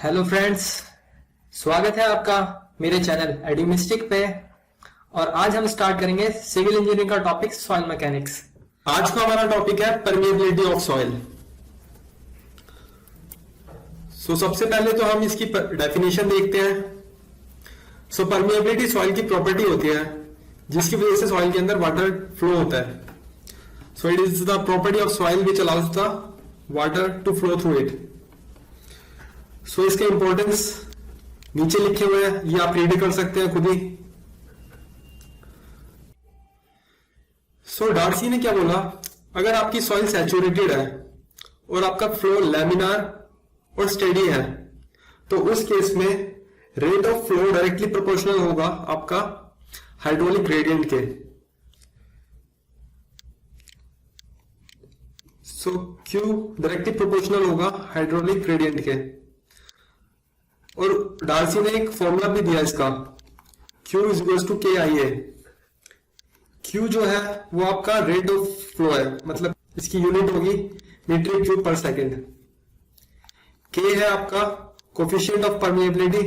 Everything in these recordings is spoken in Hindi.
हेलो फ्रेंड्स, स्वागत है आपका मेरे चैनल एडमिस्टिक पे। और आज हम स्टार्ट करेंगे सिविल इंजीनियरिंग का टॉपिक सॉइल मैकेनिक्स। आज का हमारा टॉपिक है परमिएबिलिटी ऑफ सॉइल। सबसे पहले तो हम इसकी डेफिनेशन देखते हैं। परमिएबिलिटी सॉइल की प्रॉपर्टी होती है जिसकी वजह से सॉइल के अंदर वाटर फ्लो होता है। It is the property of soil which allows the water to flow through it. इसके इंपॉर्टेंस नीचे लिखे हुए हैं, ये आप रीड कर सकते हैं खुद ही। डार्सी ने क्या बोला, अगर आपकी सॉइल सैचुरेटेड है और आपका फ्लो लैमिनार और स्टेडी है तो उस केस में rate of flow directly proportional होगा आपका हाइड्रोलिक ग्रेडियंट के। क्यू डायरेक्टली प्रोपोर्शनल होगा हाइड्रोलिक ग्रेडियंट के। और डार्सी ने एक फॉर्मूला भी दिया इसका, Q is equal to KIA। Q जो है वो आपका रेट ऑफ फ्लो है, मतलब इसकी यूनिट होगी मीटर क्यूब पर सेकेंड। K है आपका कोफिशिएंट ऑफ परमिएबिलिटी।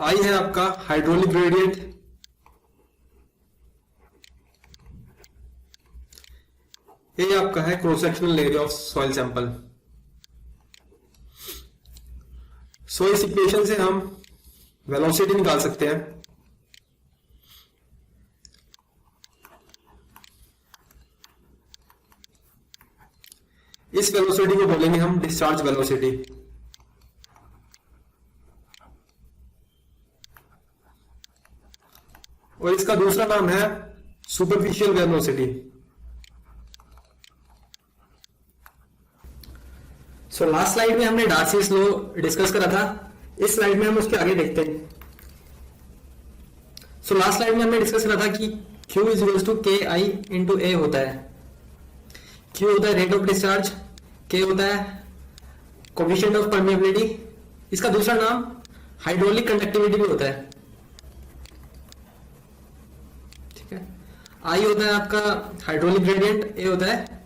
I है आपका हाइड्रोलिक ग्रेडियंट। ये आपका है cross sectional area of soil sample. इस इक्वेशन से हम वेलोसिटी निकाल सकते हैं। इस वेलोसिटी को बोलेंगे हम डिस्चार्ज वेलोसिटी। और इसका दूसरा नाम है सुपरफिशियल वेलोसिटी। लास्ट स्लाइड में हमने डार्सीज लॉ डिस्कस करा था। इस स्लाइड में हम उसके आगे देखते हैं। लास्ट स्लाइड में हमने डिस्कस करा था कि Q is equal to KI into A होता है। Q होता है रेट ऑफ डिस्चार्ज, K होता है कोफिशिएंट ऑफ परमिएबिलिटी, इसका दूसरा नाम हाइड्रोलिक कंडक्टिविटी भी होता है। ठीक है, I होता है आपका हाइड्रोलिक ग्रेडियंट, A होता है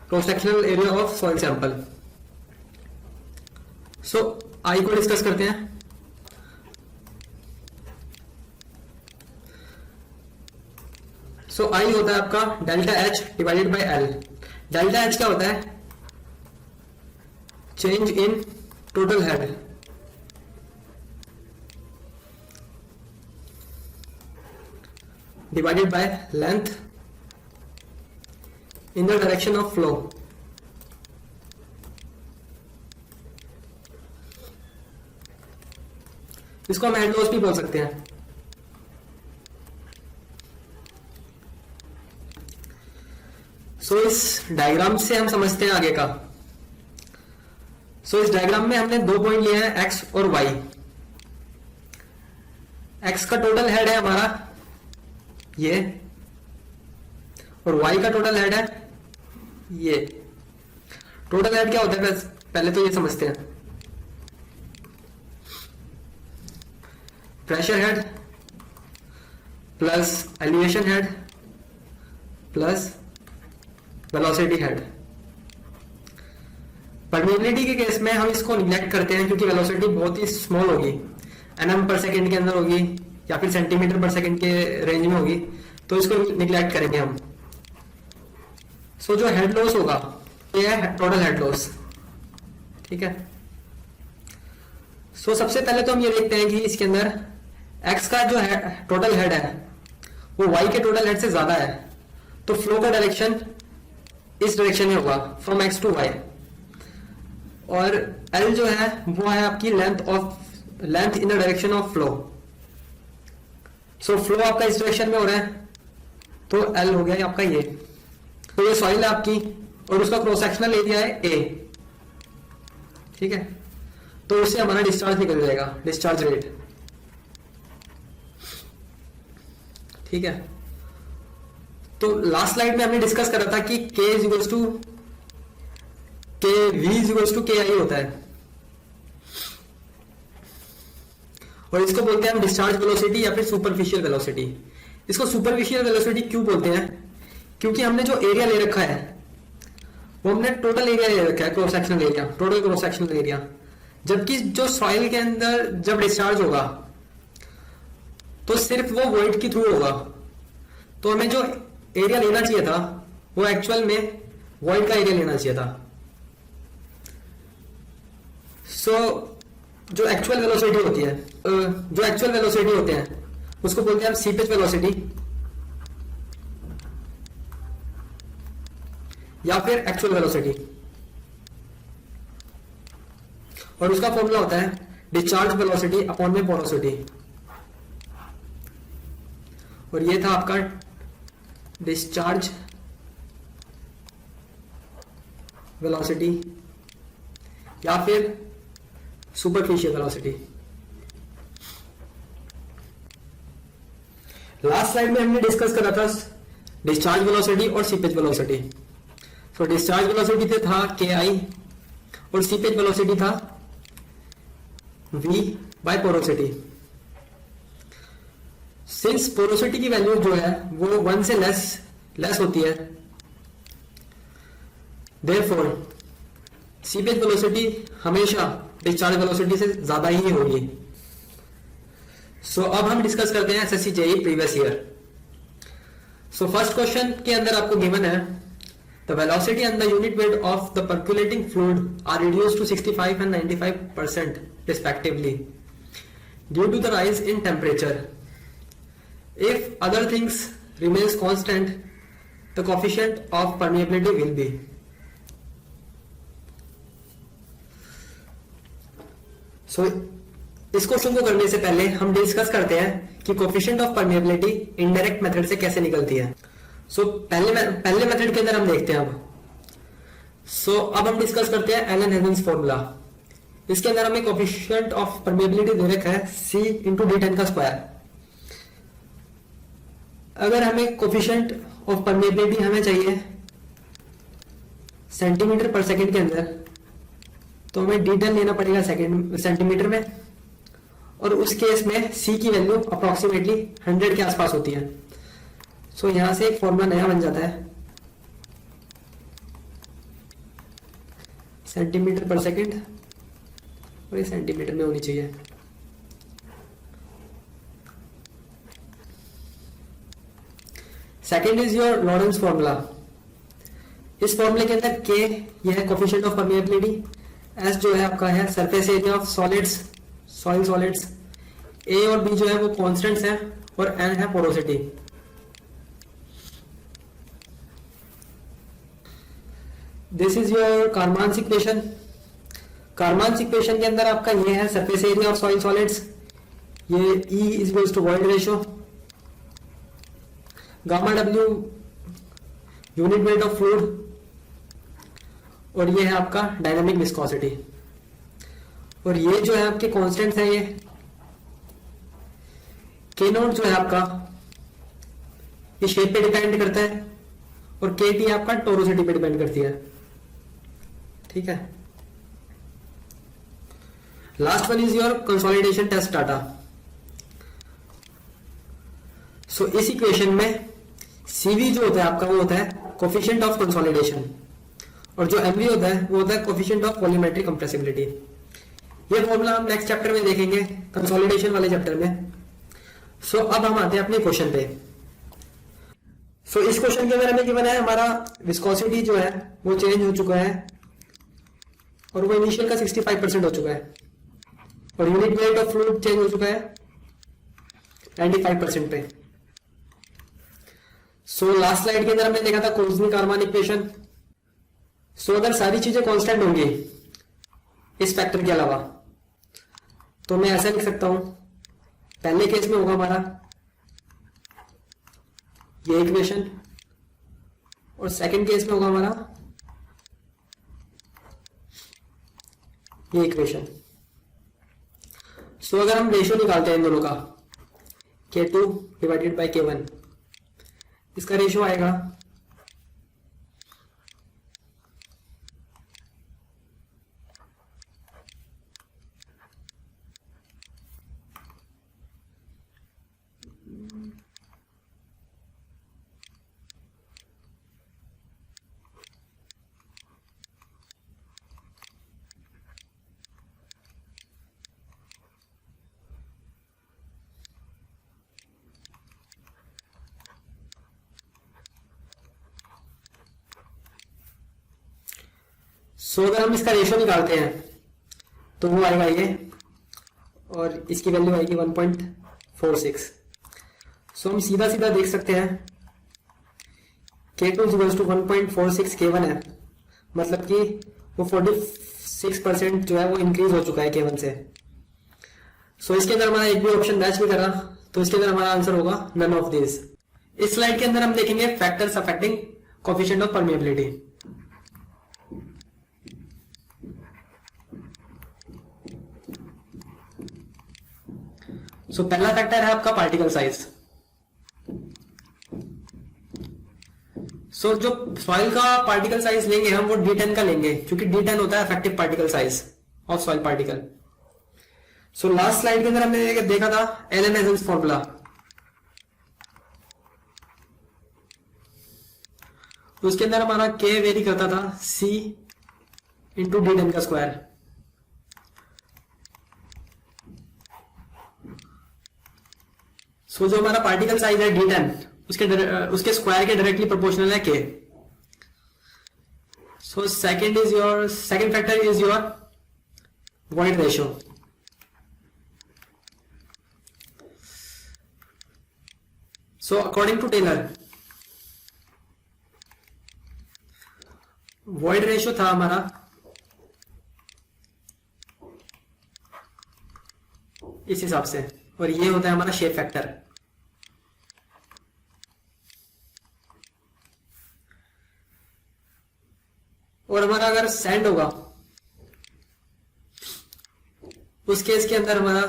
cross sectional area of soil sample. I को डिस्कस करते हैं। I होता है आपका delta H divided by L। Delta H क्या होता है? Change in total head. Divided by length in the direction of flow. इसको हम हेड लॉस भी बोल सकते हैं। इस डायग्राम से हम समझते हैं आगे का। इस डायग्राम में हमने दो पॉइंट लिए हैं x और y। x का टोटल हेड है हमारा ये, और y का टोटल हेड है ये। टोटल हेड क्या होता है पहले तो ये समझते हैं। Pressure head plus elevation head plus velocity head. Permeability के केस में हम इसको निग्लेक्ट करते हैं क्योंकि वेलोसिटी बहुत ही स्मॉल होगी, nm पर सेकेंड के अंदर होगी या फिर सेंटीमीटर पर सेकेंड के रेंज में होगी, तो इसको निग्लेक्ट करेंगे हम। जो हेड लॉस होगा ये है टोटल हेड लॉस। ठीक है, सबसे पहले तो हम ये देखते हैं कि इसके अंदर x का जो है टोटल हेड है वो y के टोटल हेड से ज्यादा है, तो फ्लो का डायरेक्शन इस डायरेक्शन में होगा, फ्रॉम x टू y। और L जो है वो है आपकी length in the direction of flow. Flow आपका इस डायरेक्शन में हो रहा है तो L हो गया आपका ये। तो ये सॉइल है आपकी और उसका क्रॉस सेक्शनल एरिया है A। ठीक है, तो उससे हमारा डिस्चार्ज निकल जाएगा, डिस्चार्ज रेट। ठीक है, तो लास्ट स्लाइड में हमने डिस्कस करा था कि K is equal to V is equal to KI होता है, और इसको बोलते हैं हम डिस्चार्ज वेलोसिटी या फिर सुपरफिशियल वेलोसिटी। इसको सुपरफिशियल वेलोसिटी क्यों बोलते हैं? क्योंकि हमने जो एरिया ले रखा है वो हमने टोटल एरिया ले रखा है, cross sectional area, total cross sectional area. जबकि जो सॉइल के अंदर जब डिस्चार्ज होगा तो सिर्फ वो वॉइड के थ्रू होगा, तो हमें जो एरिया लेना चाहिए था वो एक्चुअल में वॉइड का एरिया लेना चाहिए था। सो जो एक्चुअल वेलोसिटी होती है, जो एक्चुअल वेलोसिटी होते हैं उसको बोलते हैं हम सीपेज वेलोसिटी या फिर एक्चुअल वेलोसिटी, और उसका फॉर्मूला होता है डिस्चार्ज वेलोसिटी अपॉन में पोरोसिटी। और ये था आपका डिस्चार्ज वेलोसिटी या फिर सुपरफिशियल वेलोसिटी। लास्ट स्लाइड में हमने डिस्कस करा था डिस्चार्ज वेलोसिटी और सीपेज वेलोसिटी। तो डिस्चार्ज वेलोसिटी था के आई और सीपेज वेलोसिटी था v by porosity. Since porosity की वैल्यू जो है वो 1 से लेस होती है, देयरफॉर सीपेज वेलोसिटी हमेशा डिस्चार्ज वेलोसिटी से ज्यादा ही होगी। सो अब हम डिस्कस करते हैं SSC JE previous year. So first question के अंदर आपको गिवन है the velocity and the unit weight of the percolating fluid are reduced to 65 and 95% respectively due to the rise in temperature. If other things remains constant, the coefficient of permeability will be. So इस क्वेश्चन को करने से पहले हम डिस्कस करते हैं कि coefficient of permeability indirect method से कैसे निकलती है। सो पहले मेथड के अंदर हम देखते हैं अब हम डिस्कस करते हैं एलन हेजन्स फॉर्मूला। इसके अंदर हमें कोफिशिएंट ऑफ परमेबिलिटी दे रखा है C इंटू D10 का स्क्वायर। अगर हमें कोफिशिएंट ऑफ परमेबिलिटी हमें चाहिए सेंटीमीटर पर सेकंड के अंदर, तो हमें D10 लेना पड़ेगा सेंटीमीटर में, और उस केस में C की वैल्यू अप्रोक्सीमेटली 100 के आसपास होती है। सो यहां से एक फॉर्मूला नया बन जाता है सेंटीमीटर पर सेकंड, और ये सेंटीमीटर में होनी चाहिए। Second is your Lawrence formula. इस फॉर्मूले के अंदर K यह है कोफिशिएंट ऑफ परमेबिलिटी, S जो है आपका है surface area of solids, soil solids, A और B जो है वो कांस्टेंट्स हैं, और N है porosity. This is your Carman's equation. Carman's equation के अंदर आपका ये है surface area of soil solids, ये E is equals to void ratio, gamma W unit weight of fluid, और ये है आपका डायनामिक विस्कोसिटी। और ये जो है आपके कांस्टेंट्स हैं, ये K नोट जो है आपका इस शेप पे डिपेंड करता है, और KT आपका टोरोसिटी पे डिपेंड करती है। ठीक है। Last one is your consolidation test data. So इस इक्वेशन में CV जो होता है आपका वो होता है कोफिशिएंट ऑफ कंसोलिडेशन, और जो MV होता है वो होता है कोफिशिएंट ऑफ वॉल्यूमेट्रिक कंप्रेसिबिलिटी। ये फॉर्मूला हम नेक्स्ट चैप्टर में देखेंगे, कंसोलिडेशन वाले चैप्टर में। सो अब हम आते हैं अपने क्वेश्चन पे। सो इस क्वेश्चन के अंदर हमें गिवन है हमारा विस्कोसिटी जो है वो चेंज हो चुका है, और वो इनिशियल का 65% हो चुका है, और unit weight of fluid change हो चुका है 95% पे। सो लास्ट स्लाइड के अंदर हमने देखा था कोज़नी-कारमान इक्वेशन। सो अगर सारी चीजें कांस्टेंट होंगी इस फैक्टर के अलावा, तो मैं ऐसा लिख सकता हूं, पहले केस में होगा हमारा ये इक्वेशन, और सेकंड केस में होगा हमारा ये इक्वेशन। सो अगर हम रेशियो निकालते हैं इन दोनों का K2 डिवाइडेड बाय K1, इसका रेशियो आएगा सो अगर हम इसका रेशियो निकालते हैं तो वो आएगा ये, और इसकी वैल्यू आएगी 1.46। सो हम सीधा सीधा देख सकते हैं K2 इक्वल्स टू 1.46 K1 है, मतलब कि वो 46% जो है वो इंक्रीज हो चुका है K1 से। सो इसके अंदर हमारा एक भी ऑप्शन मैच नहीं करा, तो इसके अंदर हमारा आंसर होगा नन ऑफ दिस। इस स्लाइड के अंदर हम देखेंगे factors affecting coefficient of permeability. So पहला फैक्टर है आपका पार्टिकल साइज। सो जो सॉइल का पार्टिकल साइज लेंगे हम वो D10 का लेंगे, क्योंकि D10 होता है effective particle size of soil particle. So last slide के अंदर हमने देखा था एलन हेजल्स फॉर्मूला। उसके अंदर हमारा K वेरी करता था C इंटू D10 का स्क्वायर। सो जो हमारा पार्टिकल साइज है D10 उसके स्क्वायर के डायरेक्टली प्रोपोर्शनल है K। So second factor is your void ratio. So according to Taylor void ratio था हमारा इस हिसाब से, और ये होता है हमारा शेप फैक्टर। और हमारा अगर सैंड होगा उस केस के अंदर हमारा,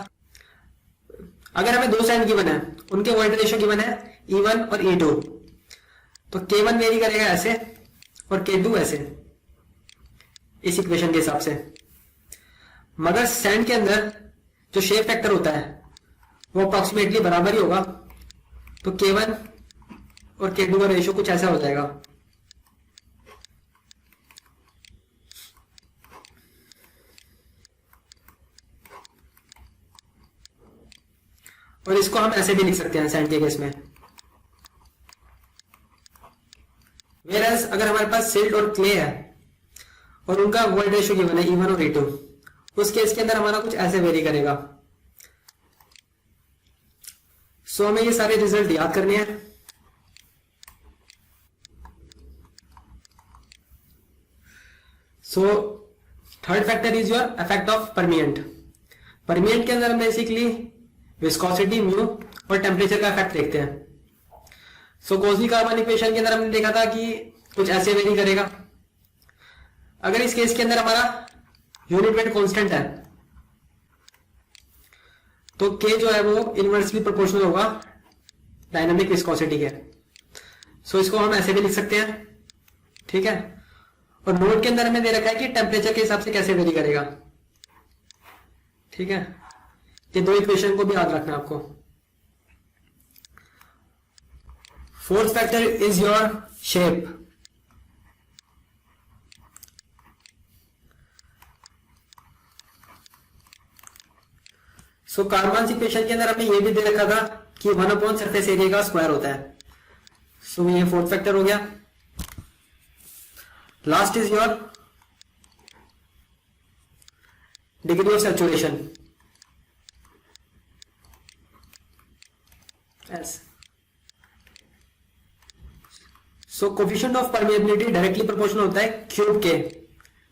अगर हमें दो सैंड गिवन है, उनके वॉइड रेशियो गिवन है E1 और E2, तो K1 वेरी करेगा ऐसे और K2 ऐसे, इस इक्वेशन के हिसाब से। मगर सैंड के अंदर जो शेप फैक्टर होता है वो अप्रोक्सीमेटली बराबर ही होगा, तो K1 और K2 का रेशियो कुछ ऐसा हो जाएगा। और इसको हम ऐसे भी लिख सकते हैं सैंड के केस में। वेयरएज अगर हमारे पास सिल्ट और क्ले है और उनका वॉइड रेशियो गिवन है E1 और E2, उस केस के अंदर हमारा कुछ ऐसे वेरी करेगा। सो हमें ये सारे रिजल्ट याद करने हैं। So third factor is your effect of permeant. Permeant के अंदर हम बेसिकली विस्कोसिटी, म्यू और टेम्परेचर का इफेक्ट देखते हैं। सो कोज़ी कार्बन इक्वेशन के अंदर हमने देखा था कि कुछ ऐसे वेरी करेगा। अगर इस केस के अंदर हमारा यूनिट वेट कांस्टेंट है तो K जो है वो इनवर्सली प्रोपोर्शनल होगा डायनामिक विस्कोसिटी के। सो इसको हम ऐसे भी लिख सकते हैं, ठीक है। और नोट के अंदर हमें दे रखा है कि टेम्परेचर के हिसाब से कैसे वेरी करेगा, ठीक है। ये दो इक्वेशन को भी याद रखना है आपको। Fourth factor is your shape. So carbon equation के अंदर हमने ये भी दे रखा था कि 1/, सरफेस एरिया का स्क्वायर होता है। सो ये फोर्थ फैक्टर हो गया। Last is your degree of saturation. So coefficient of permeability directly proportional होता है क्यूब के,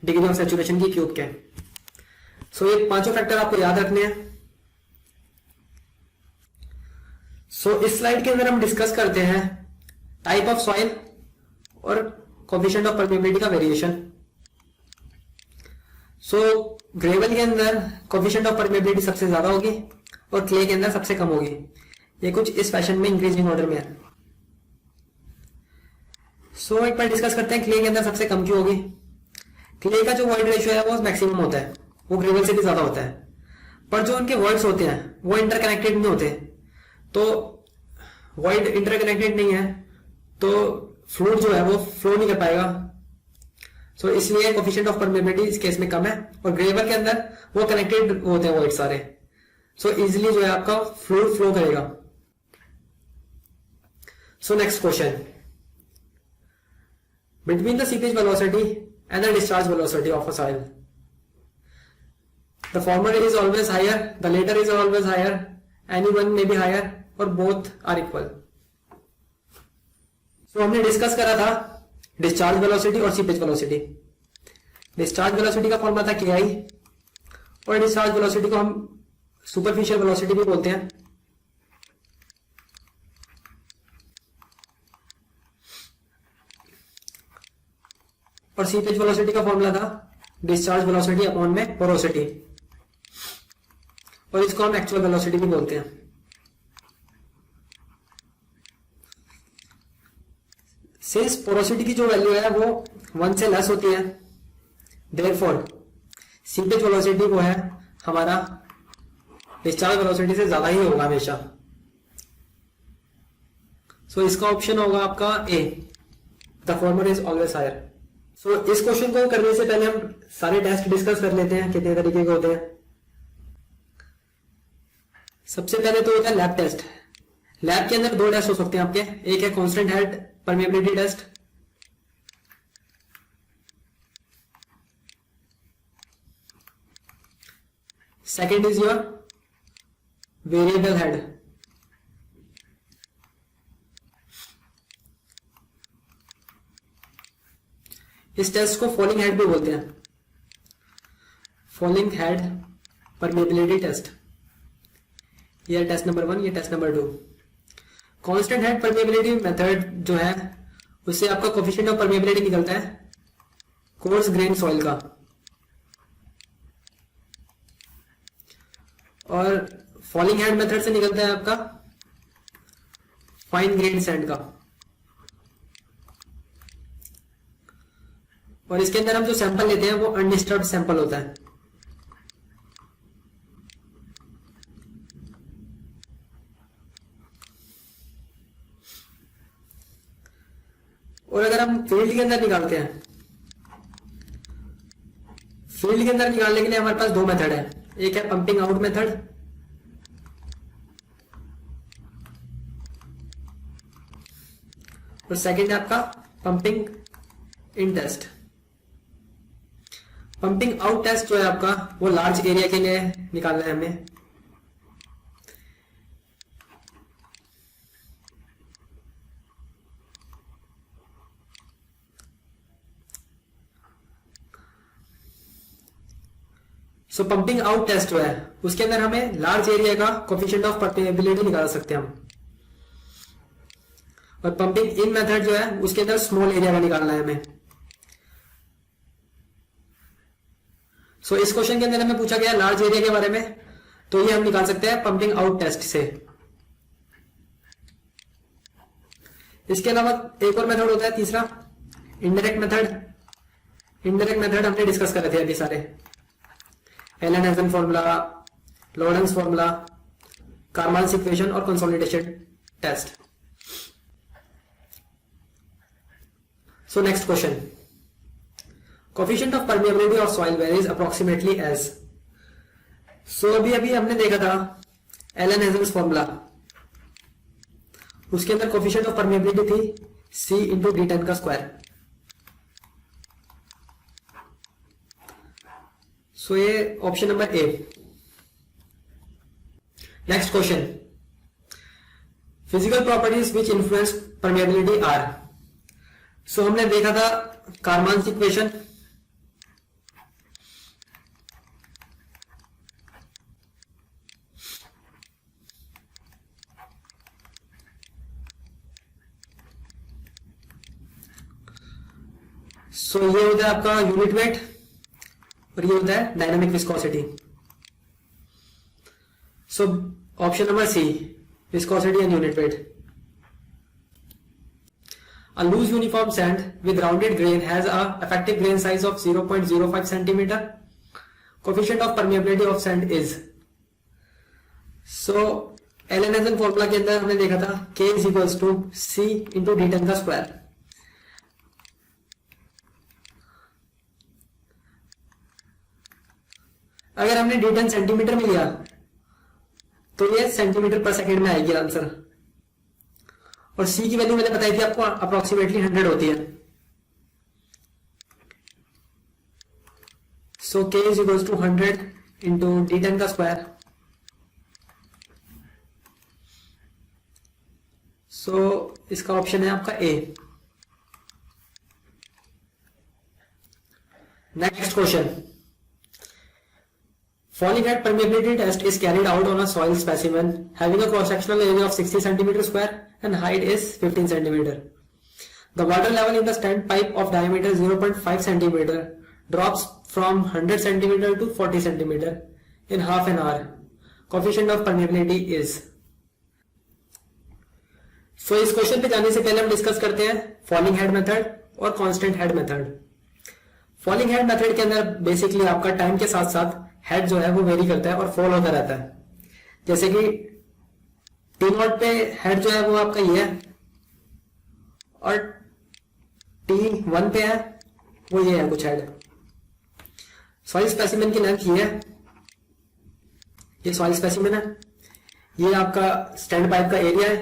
डिग्री ऑफ सैचुरेशन की क्यूब के। सो ये पांचों फैक्टर आपको याद रखने हैं। सो इस स्लाइड के अंदर हम डिस्कस करते हैं टाइप ऑफ सॉइल और कोफिशिएंट ऑफ परमिएबिलिटी का वेरिएशन। सो ग्रेवल के अंदर कोफिशिएंट ऑफ परमिएबिलिटी सबसे ज्यादा होगी और क्ले के अंदर सबसे कम होगी। ये कुछ इस फैशन में इंक्रीजिंग ऑर्डर में है। सो एक बार डिस्कस करते हैं क्ले के अंदर सबसे कम क्यों होगी। क्ले का जो वॉइड रेशियो है वो मैक्सिमम होता है, वो ग्रेवल से भी ज्यादा होता है, पर जो उनके वॉइड्स होते हैं वो इंटरकनेक्टेड नहीं होते। तो वॉइड इंटरकनेक्टेड नहीं है तो फ्लूइड जो है वो फ्लो नहीं कर पाएगा। सो इसलिए कोफिशिएंट ऑफ परमिएबिलिटी इस केस में कम है, और ग्रेवल के अंदर वो कनेक्टेड होते हैं वॉइड सारे। सो इजिली जो है आपका फ्लूइड फ्लो करेगा। सो next question, between the seepage velocity and the discharge velocity of a soil. The former is always higher, the later is always higher, any one may be higher or both are equal. So हमने डिस्कस करा था डिस्चार्ज वेलोसिटी और सीपेज वेलोसिटी. डिस्चार्ज वेलोसिटी का फॉर्मूला था KI और डिस्चार्ज वेलोसिटी को हम सुपरफिशियल वेलोसिटी भी बोलते हैं. और सीपेज वेलोसिटी का फॉर्मूला था डिस्चार्ज वेलोसिटी अपॉन में पोरोसिटी, और इसको हम एक्चुअल वेलोसिटी भी बोलते हैं. सिंस पोरोसिटी की जो वैल्यू है वो 1 से लेस होती है, देयरफॉर सीपेज वेलोसिटी वो है हमारा डिस्चार्ज वेलोसिटी से ज्यादा ही होगा हमेशा. सो इसका ऑप्शन होगा आपका A, the former is always higher. So इस क्वेश्चन को करने से पहले हम सारे टेस्ट डिस्कस कर लेते हैं कितने तरीके के होते हैं. सबसे पहले तो होता है लैब टेस्ट. लैब के अंदर 2 टेस्ट हो सकते हैं आपके. एक है constant head permeability test, second is your variable head. इस टेस्ट को फॉलिंग हेड भी बोलते हैं, फॉलिंग हेड परमेबिलिटी टेस्ट. ये टेस्ट नंबर 1, ये test number 2. Constant head permeability method जो है उससे आपका कोफिशिएंट ऑफ परमेबिलिटी निकलता है कोर्स ग्रेन सॉइल का, और फॉलिंग हेड मेथड से निकलता है आपका फाइन ग्रेन सैंड का. और इसके अंदर हम जो सैंपल लेते हैं वो अनडिस्टर्ब सैंपल होता है. और अगर हम फील्ड के अंदर निकालते हैं, फील्ड के अंदर निकालने के लिए हमारे पास 2 मेथड है. एक है पंपिंग आउट मेथड, और सेकंड है आपका pumping in test. Pumping out test जो है आपका वो लार्ज एरिया के लिए निकालना है हमें. सो पंपिंग आउट टेस्ट जो है उसके अंदर हमें लार्ज एरिया का कोफिशिएंट ऑफ परमेबिलिटी निकाल सकते हैं हम. और पंपिंग इन मेथड जो है उसके अंदर स्मॉल एरिया का निकालना है हमें. सो इस क्वेश्चन के अंदर हमें पूछा गया लार्ज एरिया के बारे में, तो ये हम निकाल सकते हैं पंपिंग आउट टेस्ट से. इसके अलावा एक और मेथड होता है तीसरा, इनडायरेक्ट मेथड. इनडायरेक्ट मेथड हमने डिस्कस करे थे अभी सारे, Allen Hazen formula, Lawrence formula, Carman's equation और consolidation test. So next question, coefficient of permeability of soil varies approximately as. सो अभी हमने देखा था एलन हेजन फॉर्मूला, उसके अंदर कोफिशिएंट ऑफ परमेबिलिटी थी C इंटू D10 का स्क्वायर. सो ये option number A. Next question, physical properties which influence permeability are. So हमने देखा था कारमान्स इक्वेशन, सो ये होता है आपका यूनिट वेट और ये होता है dynamic viscosity. So option number C, viscosity and unit weight. A loose uniform sand with rounded grain has a effective grain size of 0.05 centimeter. Coefficient of permeability of sand is. So Elon Hazen formula के अंदर हमने देखा था K is equals to C into D10 का स्क्वायर. अगर हमने D10 सेंटीमीटर में लिया तो ये सेंटीमीटर पर सेकेंड में आएगी आंसर. और C की वैल्यू मैंने बताई थी आपको अप्रोक्सीमेटली 100 होती है. So k is equals to 100 into d10 का स्क्वायर। सो इसका ऑप्शन है आपका A. Next question, falling head permeability test is carried out on a soil specimen having a cross sectional area of 60 centimeter square and height is 15 centimeter. The water level in the standpipe of diameter 0.5 centimeter drops from 100 centimeter to 40 centimeter in half an hour. Coefficient of permeability is. So इस क्वेश्चन पे जाने से पहले हम डिस्कस करते हैं फॉलिंग हेड मेथड और constant head method. Falling head method के अंदर बेसिकली आपका टाइम के साथ साथ हेड जो है वो वेरी करता है और फॉल होता रहता है। जैसे कि T0 पे हेड जो है वो आपका ये है और T1 पे है वो ये है कुछ हेड। सॉइल स्पेसिमेन की लेंथ ये है, ये सॉइल स्पेसिमेन है, ये आपका स्टैंड पाइप का एरिया है।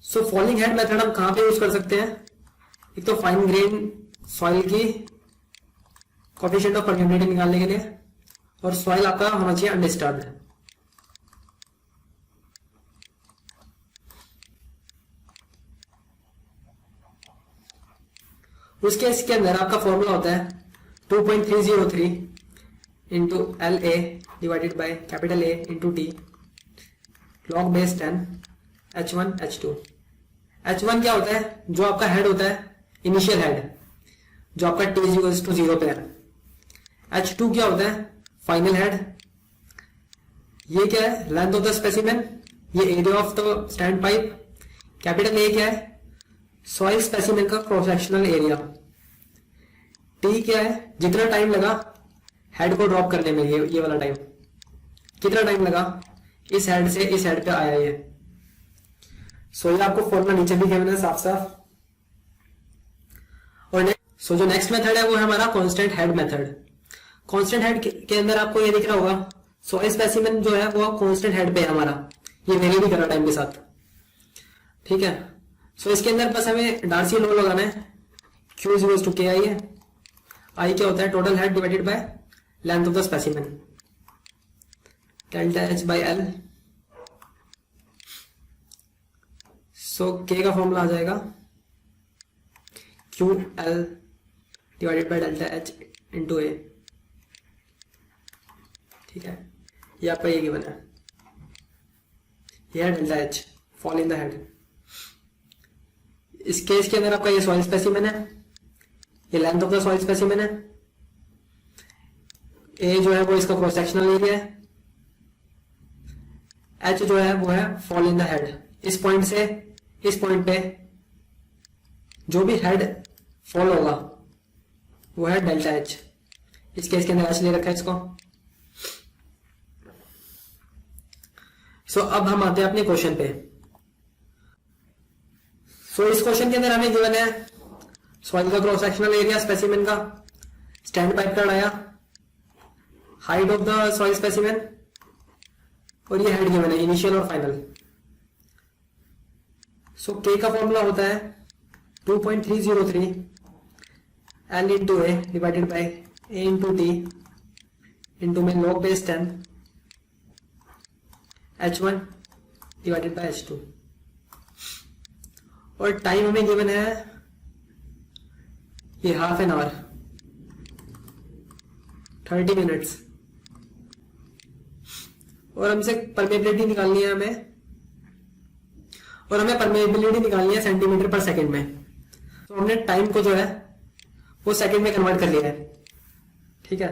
सो फॉलिंग हेड मेथड हम कहां पे यूज कर सकते हैं? एक तो फाइन ग्रेन सॉइल की कोएफिशिएंट ऑफ परमेबिलिटी निकालने के लिए, और सॉइल आपका होना चाहिए अनडिस्टर्ब्ड। उस केस के अंदर आपका फॉर्मूला होता है 2.303 into L A divided by capital A into T log base 10 H1 H2। H1 क्या होता है? जो आपका हेड होता है इनिशियल हेड, जो आपका T इक्वल्स टू 0 पे है। H2 क्या होता है? Final head. ये क्या है? लेंथ ऑफ द स्पेसिमेन, ये area of the stand pipe. Capital A क्या है? सॉइल स्पेसिमेन का क्रॉस सेक्शनल एरिया। T क्या है? जितना टाइम लगा हेड को ड्रॉप करने में, ये वाला टाइम कितना टाइम लगा इस हेड से इस हेड पे आया ये। सो ये आपको फॉर्मूला नीचे भी गिवन है साफ साफ। और सो जो नेक्स्ट मेथड है वो है हमारा constant head method. Constant head के अंदर आपको ये दिख रहा होगा सॉइल स्पेसिमेन जो है वो कांस्टेंट हेड पे है हमारा, ये वेरी भी कर रहा टाइम के साथ, ठीक है। सो इसके अंदर बस हमें डार्सी लॉ लगाना है, Q इज इक्वल्स टू के आई है। आई क्या होता है? Total head divided by length of the specimen, delta H by L. So k का फॉर्मूला आ जाएगा Q L divided by delta H into A, ठीक है। ये आपका ये गिवन है, ये है delta H fall in the head. इस केस के अंदर आपका ये सॉइल स्पेसिमेन है, ये length of the soil specimen है, ए जो है वो इसका क्रॉस सेक्शनल एरिया है, एच जो है वो है फॉल इन द हेड। इस पॉइंट से इस पॉइंट पे जो भी हेड फॉल होगा वो है डेल्टा एच। इस केस के अंदर एच ले रखा है इसको। सो अब हम आते हैं अपने क्वेश्चन पे। सो इस क्वेश्चन के अंदर हमें गिवन है सॉइल का क्रॉस सेक्शनल एरिया स्पेसिमेन का, स्टैंड पाइप का dia, height of the soil specimen, और ये हेड गिवन है इनिशियल और फाइनल। सो के का फॉर्मूला होता है 2.303 L into a divided by A into t into में log base 10 H1 divided by H2। और टाइम हमें गिवन है ये हाफ एन आवर 30 मिनट्स, और हमसे परमेबिलिटी निकालनी है हमें, और हमें परमेबिलिटी निकालनी है सेंटीमीटर पर सेकंड में। तो हमने टाइम को जो है वो सेकंड में कन्वर्ट कर लिया है, ठीक है।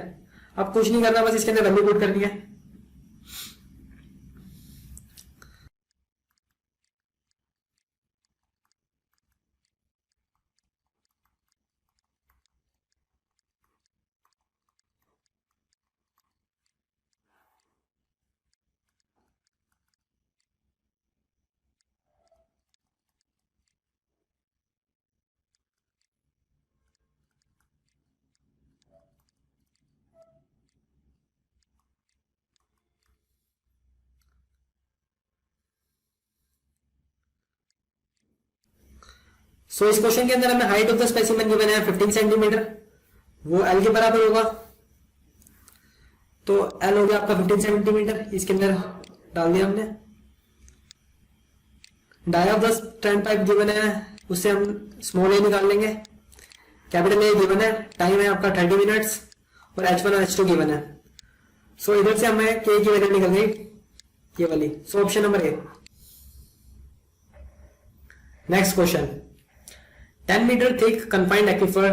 अब कुछ नहीं करना, बस इसके अंदर वैल्यू पुट करनी है। सो इस क्वेश्चन के अंदर हमें height of the specimen given है 15 सेंटीमीटर, वो एल के बराबर होगा। तो एल हो गया आपका 15 सेंटीमीटर, इसके अंदर डाल दिया हमने। Dia of the strand pipe given है, उससे हम स्मॉल ए निकाल लेंगे। कैपिटल ए गिवन है, टाइम है आपका 30 मिनट्स और H1 और H2 गिवन है। सो इधर से हमें के की वैल्यू निकल गई ये वाली। सो option number A. Next question, 10 meter thick confined aquifer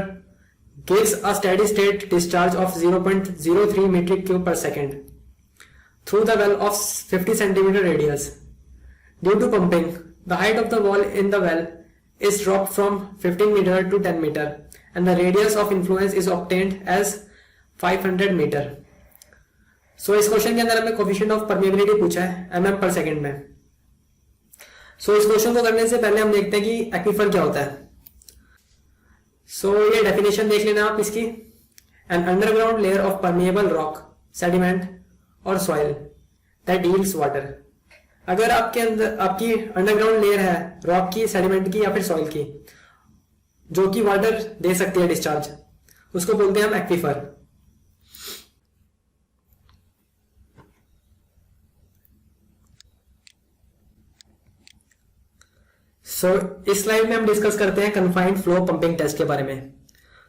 gives a steady state discharge of 0.03 metric cube per second through the well of 50 centimeter radius. Due to pumping, the height of the wall in the well is dropped from 15 meter to 10 meter and the radius of influence is obtained as 500 meter. So इस क्वेश्चन के अंदर हमें कोफिशिएंट ऑफ परमेबिलिटी पूछा है mm पर सेकंड में। सो इस क्वेश्चन को करने से पहले हम देखते हैं कि एक्वीफर क्या होता है। सो ये डेफिनेशन देख लेना आप इसकी, an underground layer of permeable rock, sediment और सॉइल दैट यील्ड्स वाटर। अगर आपके अंदर आपकी अंडरग्राउंड लेयर है रॉक की, सेडिमेंट की या फिर सॉइल की, जो कि वाटर दे सकती है डिस्चार्ज, उसको बोलते हैं हम एक्वीफर। सो इस स्लाइड में हम डिस्कस करते हैं कन्फाइंड फ्लो पंपिंग टेस्ट के बारे में।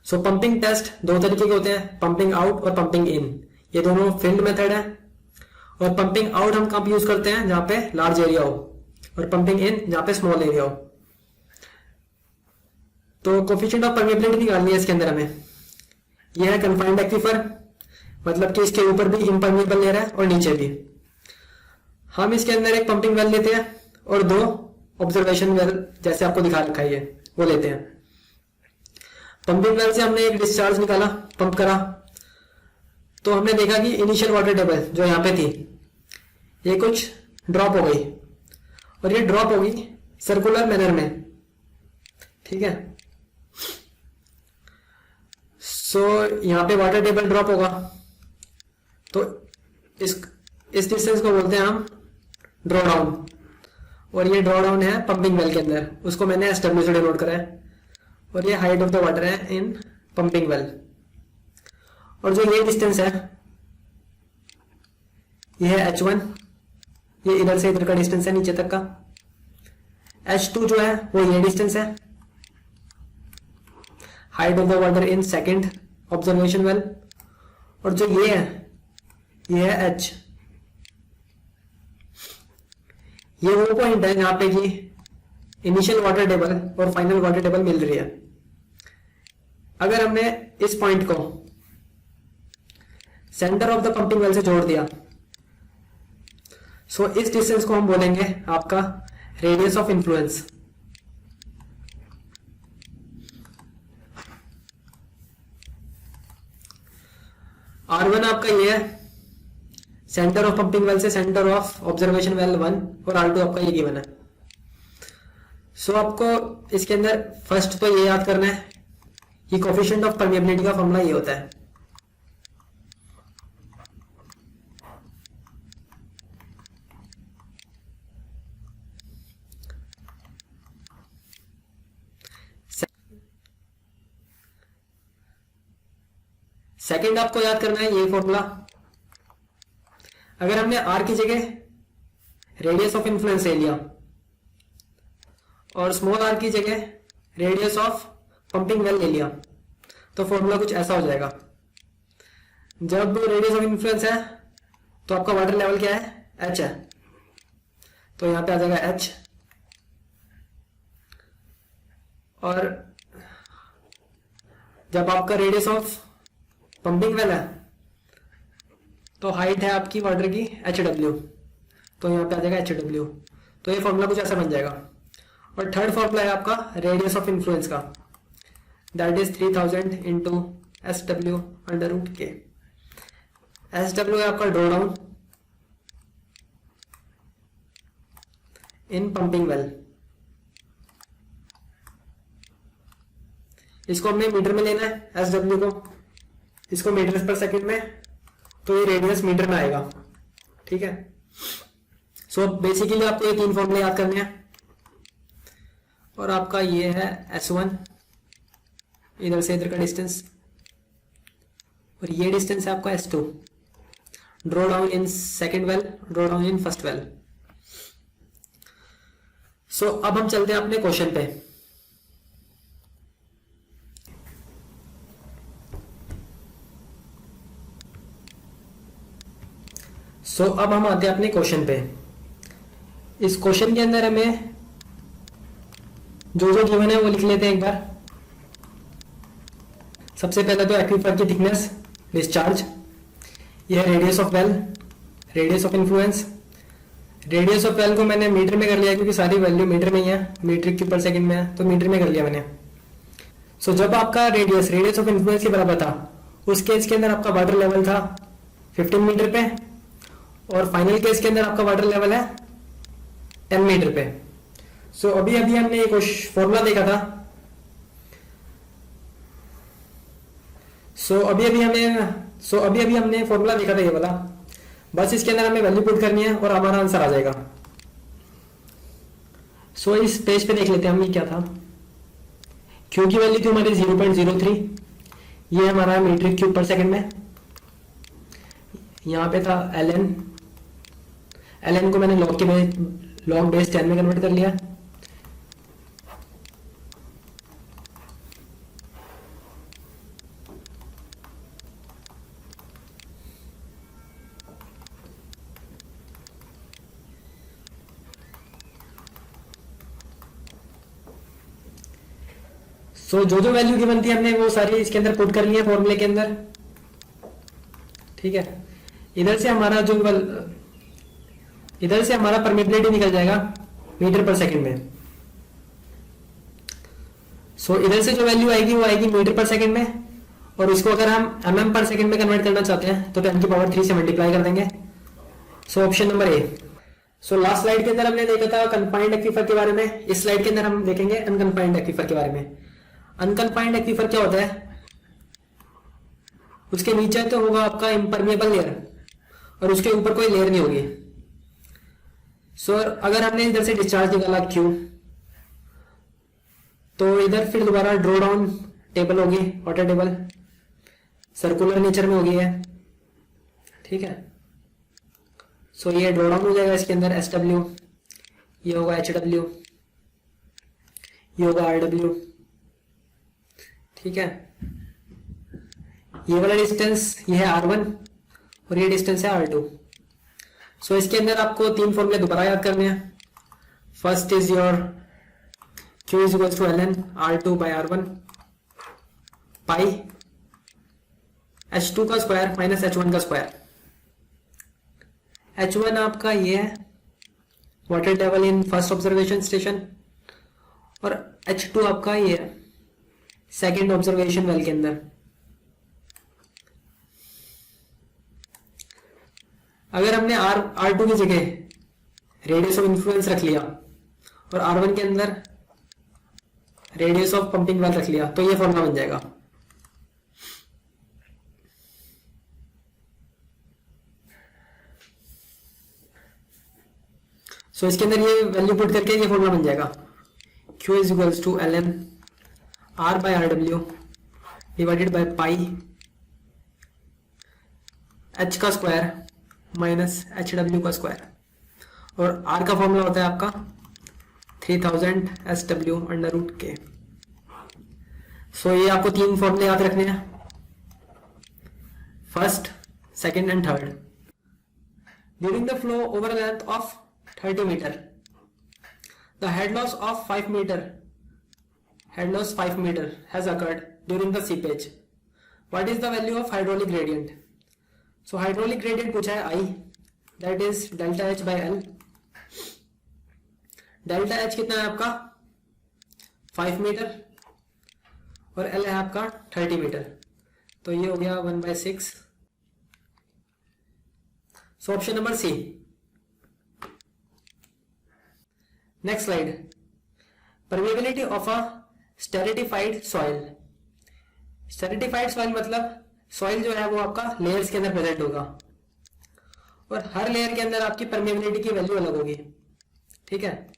सो पंपिंग टेस्ट दो तरीके के होते हैं, पंपिंग आउट और पंपिंग इन। ये दोनों फील्ड मेथड है। और पंपिंग आउट हम कब यूज करते हैं, जहां पे लार्ज एरिया हो, और पंपिंग इन जहां पे स्मॉल एरिया हो। तो कोफिशिएंट ऑफ परमेबिलिटी निकालनी है इसके अंदर हमें। यह है कन्फाइंड एक्वीफर, मतलब कि इसके ऊपर भी इम्परमेबल लेयर है और नीचे भी। हम इसके अंदर एक पंपिंग वेल लेते हैं और दो ऑब्जर्वेशन वेल, जैसे आपको दिखा रखा है वो लेते हैं। पंपिंग वेल से हमने एक डिस्चार्ज निकाला, पंप करा, तो हमने देखा कि इनिशियल वाटर टेबल जो यहाँ पे थी ये कुछ ड्रॉप हो गई, और ये ड्रॉप होगी सर्कुलर मैनर में, ठीक है। सो यहाँ पे वाटर टेबल ड्रॉप होगा, तो इस डिस्टेंस को बोलते हैं हम ड्रॉ डाउन। और ये ड्रॉ डाउन है पंपिंग वेल के अंदर, उसको मैंने SW से डिनोट करा है। और ये हाइट ऑफ द वाटर है इन पंपिंग वेल। और जो ये डिस्टेंस है ये है H1, ये इधर से इधर का डिस्टेंस है नीचे तक का। H2 जो है वो ये डिस्टेंस है, height of the water in second observation well. और जो ये है H, ये वो पॉइंट है जहां पे कि इनिशियल वाटर टेबल और फाइनल वाटर टेबल मिल रही है। अगर हमने इस पॉइंट को centre of the pumping well से जोड़ दिया, सो इस डिस्टेंस को हम बोलेंगे आपका रेडियस ऑफ इन्फ्लुएंस। R1 आपका ये है सेंटर ऑफ पंपिंग वेल से सेंटर ऑफ ऑब्जर्वेशन वेल 1, और R2 आपका ये गिवन है। सो आपको इसके अंदर फर्स्ट तो ये याद करना है कि कोफिशिएंट ऑफ परमेबिलिटी का फॉर्मूला ये होता है। सेकंड आपको याद करना है ये फॉर्मूला। अगर हमने R की जगह रेडियस ऑफ इन्फ्लुएंस ले लिया और स्मॉल r की जगह रेडियस ऑफ पंपिंग वेल ले लिया, तो फॉर्मूला कुछ ऐसा हो जाएगा। जब रेडियस ऑफ इन्फ्लुएंस है तो आपका वाटर लेवल क्या है, h है, तो यहां पे आ जाएगा h। और जब आपका रेडियस ऑफ पंपिंग वेल है तो हाइट है आपकी वाटर की HW, तो यहाँ पे आ जाएगा HW। तो ये फॉर्मूला कुछ ऐसा बन जाएगा। और थर्ड फॉर्मूला है आपका रेडियस ऑफ इन्फ्लुएंस का, that is 3000 into SW under root के। SW है आपका draw down in pumping well. इसको हमने मीटर में लेना है SW को, इसको मीटर पर सेकंड में, तो ये रेडियस मीटर में आएगा, ठीक है। सो बेसिकली आपको ये तीन फॉर्मूले याद करने हैं। और आपका ये है S1, इधर से इधर का डिस्टेंस, और ये डिस्टेंस है आपका S2। Draw down in second well, draw down in first well. So अब हम चलते हैं अपने क्वेश्चन पे। अब हम आते हैं अपने क्वेश्चन पे। इस क्वेश्चन के अंदर हमें जो जो गिवन है वो लिख लेते हैं एक बार। सबसे पहले तो एक्वीफर की थिकनेस, डिस्चार्ज, यह है radius of well, radius of influence. Radius of well को मैंने मीटर में कर लिया क्योंकि सारी वैल्यू मीटर में ही है, मीटर क्यूब पर सेकंड में है, तो मीटर में कर लिया मैंने। जब आपका रेडियस ऑफ इन्फ्लुएंस के बराबर था, उस केस के अंदर आपका वाटर लेवल था 15 मीटर पे, और फाइनल केस के अंदर आपका वाटर लेवल है 10 मीटर पे। अभी अभी हमने एक फॉर्मूला देखा था। अभी अभी हमने फॉर्मूला देखा था ये वाला। बस इसके अंदर हमें वैल्यू पुट करनी है और हमारा आंसर आ जाएगा। इस पेज पे देख लेते हैं हम ये क्या था। Q की वैल्यू थी हमारी 0.03, ये हमारा मीटर क्यूब पर सेकंड में। यहाँ पे था ln को मैंने log बेस 10 में कन्वर्ट कर लिया। जो जो वैल्यू गिवन थी हमने वो सारी इसके अंदर पुट कर ली है फॉर्मूले के अंदर। ठीक है, इधर से हमारा परमिबिलिटी निकल जाएगा मीटर पर सेकंड में। इधर से जो वैल्यू आएगी वो आएगी मीटर पर सेकंड में, और इसको अगर हम mm पर सेकंड में कन्वर्ट करना चाहते हैं तो 10 की पावर 3 से मल्टीप्लाई कर देंगे। ऑप्शन नंबर ए। लास्ट स्लाइड के अंदर हमने देखा था कन्फाइंड एक्वीफर के बारे में, इस स्लाइड के अंदर हम देखेंगे अनकन्फाइंड एक्वीफर के बारे में। अनकन्फाइंड एक्वीफर क्या होता है? उसके नीचे तो होगा आपका इम्परमेबल लेयर और उसके ऊपर कोई लेयर नहीं होगी। अगर हमने इधर से डिस्चार्ज निकाला Q, तो इधर फिर दोबारा ड्रॉ डाउन टेबल होगी, वाटर टेबल सर्कुलर नेचर में होगी है। ठीक है, ये ड्रॉ डाउन हो जाएगा इसके अंदर SW, ये होगा HW, ये होगा RW। ठीक है, ये वाला डिस्टेंस ये है R1 और ये डिस्टेंस है R2। इसके अंदर आपको 3 फॉर्मूले दोबारा याद करने हैं। First is your Q is equal to ln R2 by R1 pi H2 का स्क्वायर माइनस H1 का स्क्वायर। H1 आपका ये है water table in first observation station, और H2 आपका ये है सेकेंड ऑब्जर्वेशन वेल के अंदर। अगर हमने R2 की जगह रेडियस ऑफ इन्फ्लुएंस रख लिया और R1 के अंदर रेडियस ऑफ पंपिंग वेल रख लिया, तो ये फॉर्मूला बन जाएगा। इसके अंदर ये वैल्यू पुट करके ये फॉर्मूला बन जाएगा। Q is equals to ln R by RW divided by pi H का स्क्वायर माइनस HW का स्क्वायर, और R का फॉर्मूला होता है आपका 3000 SW अंडर रूट के। ये आपको 3 फॉर्मूले याद रखने हैं, first, second and third. During the flow over a length of 30 meter, the head loss of 5 meter has occurred during the seepage. What is the value of hydraulic gradient? Hydraulic gradient पूछा है I, that is delta H by L। delta H कितना है आपका 5 मीटर और L है आपका 30 मीटर, तो ये हो गया 1/6। Option number C. Next slide, permeability of a stratified soil. Stratified soil मतलब सॉइल जो है वो आपका लेयर्स के अंदर प्रेजेंट होगा, और हर लेयर के अंदर आपकी परमेबिलिटी की वैल्यू अलग होगी। ठीक है,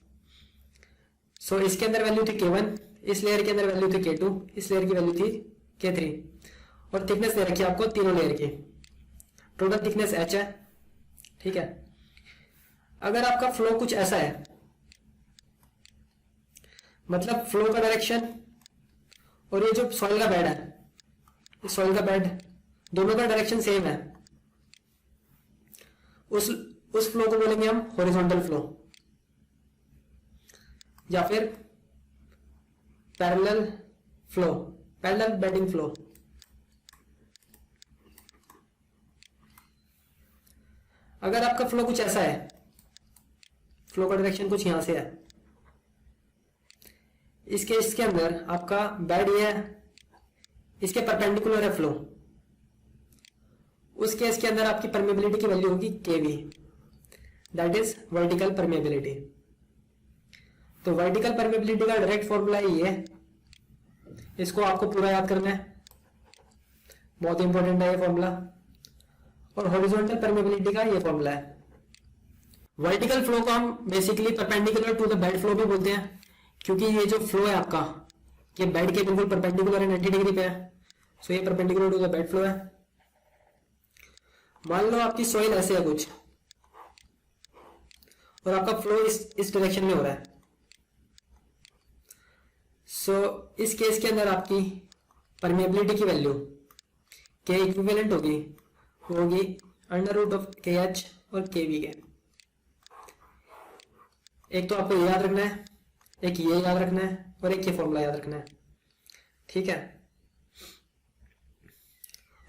इसके अंदर वैल्यू थी K1, इस लेयर के अंदर वैल्यू थी K2, इस लेयर की वैल्यू थी K3, और थिकनेस दे रखी है आपको तीनों लेयर की। टोटल थिकनेस h है, ठीक है। अगर आपका फ्लो कुछ ऐसा है, मतलब फ्लो का डायरेक्शन और ये जो सॉइल का बेड है, इस सॉइल का बेड दोनों का डायरेक्शन सेम है, उस फ्लो को बोलेंगे हम हॉरिजॉन्टल फ्लो या फिर parallel flow, parallel bedding flow. अगर आपका फ्लो कुछ ऐसा है, फ्लो का डायरेक्शन कुछ यहां से है, इसके अंदर आपका बेड ये है, इसके परपेंडिकुलर है फ्लो, उस केस के अंदर आपकी परमेबिलिटी की वैल्यू होगी Kv, that is vertical permeability. तो वर्टिकल परमेबिलिटी का डायरेक्ट फॉर्मूला ये है, इसको आपको पूरा याद करना है, बहुत इंपॉर्टेंट है ये फॉर्मूला। और हॉरिजॉन्टल परमेबिलिटी का ये फॉर्मूला है। वर्टिकल फ्लो को हम basically perpendicular to the bed flow भी बोलते हैं, क्योंकि ये जो फ्लो है आपका, ये बेड के बिल्कुल परपेंडिकुलर है, 90 डिग्री पे है, सो ये perpendicular to the bed flow है। मान लो आपकी सॉइल ऐसे है कुछ और आपका फ्लो इस डायरेक्शन में हो रहा है, सो इस केस के अंदर आपकी परमेबिलिटी की वैल्यू के इक्विवेलेंट होगी अंडर रूट ऑफ KH और KV के। एक तो आपको ये याद रखना है, एक ये याद रखना है और एक ये फॉर्मूला याद रखना है, ठीक है।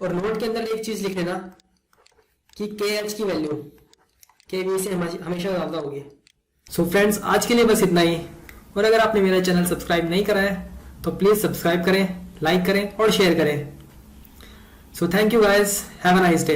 और नोट के अंदर एक चीज लिख लेना कि KH की वैल्यू KV से हमेशा ज्यादा होगी। सो फ्रेंड्स, आज के लिए बस इतना ही। और अगर आपने मेरा चैनल सब्सक्राइब नहीं करा है तो प्लीज सब्सक्राइब करें, लाइक करें और शेयर करें। So thank you guys, have a nice day.